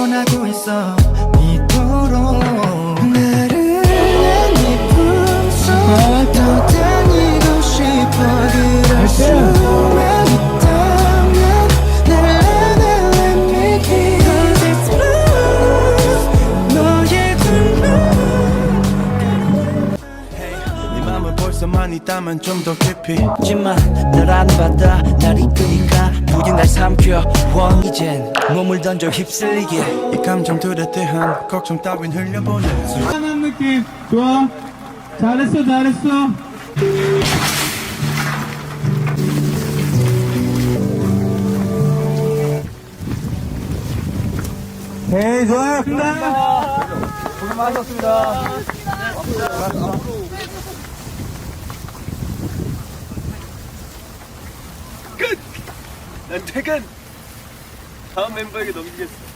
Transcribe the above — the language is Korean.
원하고 있어 이토록 나를 네 품속 더 다니고 싶어 그럴 수만 있다면 날 let me be cause it's love 너의 네 맘은 벌써만 있다면 좀 더 깊이 하지만 널 안 받아 날 이끄니까 부디 날 삼켜 원 이젠 몸을 던져 휩쓸리게 이 감정들에 대한 걱정 따윈 흘려보내 편한 느낌 좋아. 잘했어 잘했어. 네 좋아요. 감사합니다. 고생 많으셨습니다. 난 퇴근! 다음 멤버에게 넘기겠어.